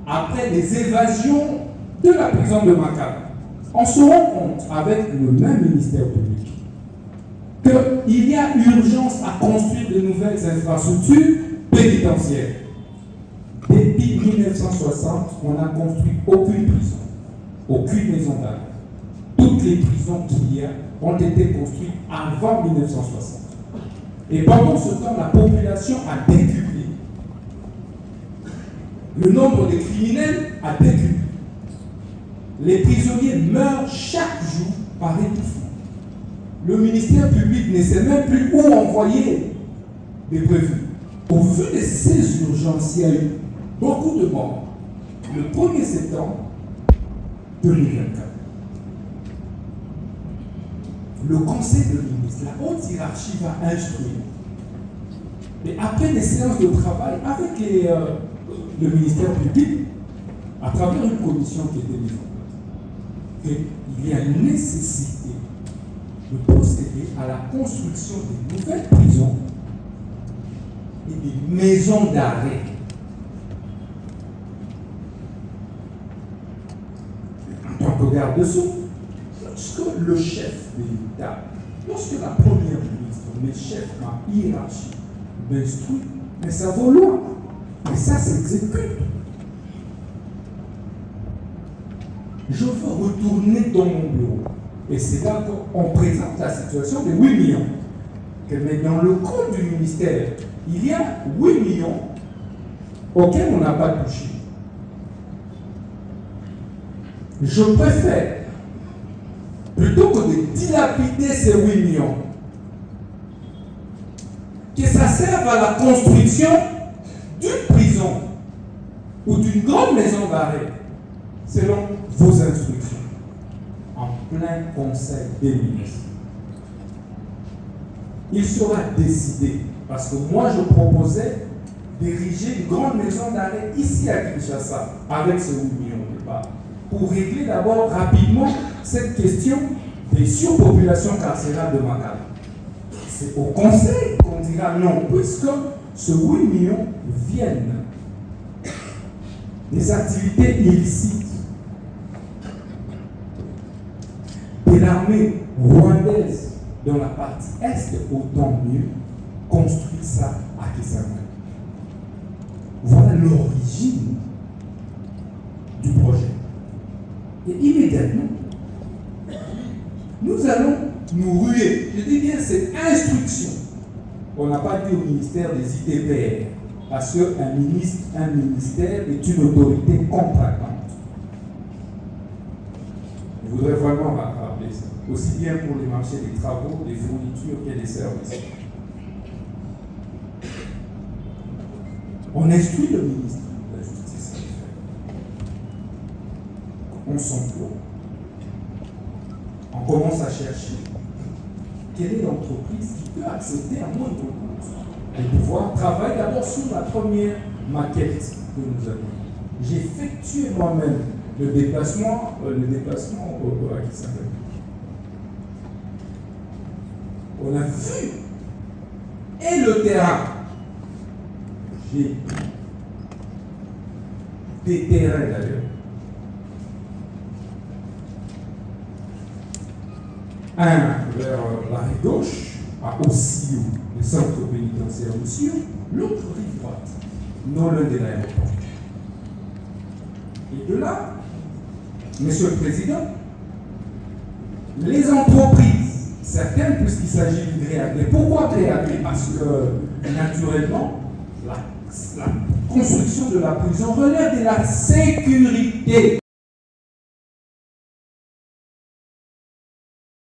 après les évasions de la prison de Makala, on se rend compte avec le même ministère public qu'il y a urgence à construire de nouvelles infrastructures pénitentiaires. Depuis 1960, on n'a construit aucune prison, aucune maison d'arrêt. Toutes les prisons qu'il y a ont été construites avant 1960. Et pendant ce temps, la population a décuplé. Le nombre de criminels a décuplé. Les prisonniers meurent chaque jour par étouffement. Le ministère public ne sait même plus où envoyer des prévenus. Au vu de ces urgences, il y a eu beaucoup de morts. Le 1er septembre 2024. Le conseil de ministre, la haute hiérarchie va instruire. Et après des séances de travail avec le ministère public, à travers une commission qui était mise en place, qu'il y a une nécessité de procéder à la construction de nouvelles prisons et des maisons d'arrêt. En tant que garde-sceau, lorsque le chef de l'État, lorsque la première ministre, mes chefs, ma hiérarchie, m'instruit, mais ça vaut loin, mais ça s'exécute. Je veux retourner dans mon bureau. Et c'est là qu'on présente la situation de 8 millions. Mais dans le compte du ministère, il y a 8 millions auxquels on n'a pas touché. Je préfère, plutôt que de dilapider ces 8 millions, que ça serve à la construction d'une prison ou d'une grande maison d'arrêt, selon vos instructions, en plein conseil des ministres. Il sera décidé, parce que moi je proposais d'ériger une grande maison d'arrêt ici à Kinshasa, avec ce 8 millions de départ, pour régler d'abord rapidement cette question des surpopulations carcérales de Makala. C'est au conseil qu'on dira non, puisque ce 8 millions viennent des activités illicites de l'armée rwandaise dans la partie est, autant mieux construire ça à Kisangani. Voilà l'origine du projet. Et immédiatement, nous allons nous ruer. Je dis bien, c'est instruction. On n'a pas dit au ministère des ITPR, parce qu'un ministère est une autorité contractante. Je voudrais vraiment rappeler ça, aussi bien pour les marchés des travaux, des fournitures que des services. On instruit le ministre de la Justice. On s'emploie. On commence à chercher quelle est l'entreprise qui peut accepter à moindre coût de pouvoir travailler d'abord sur la première maquette que nous avons. J'ai effectué moi-même le déplacement à Kisangani. On a vu et le terrain. J'ai des terrains d'ailleurs. Un vers la rive gauche, à Ossio, le centre pénitentiaire Ossio, l'autre rive droite, non loin de l'aéroport. Et de là, Monsieur le Président, les entreprises, certaines, puisqu'il s'agit du gré à gré. Pourquoi gré à gré? Parce que, naturellement, la construction de la prison relève de la sécurité.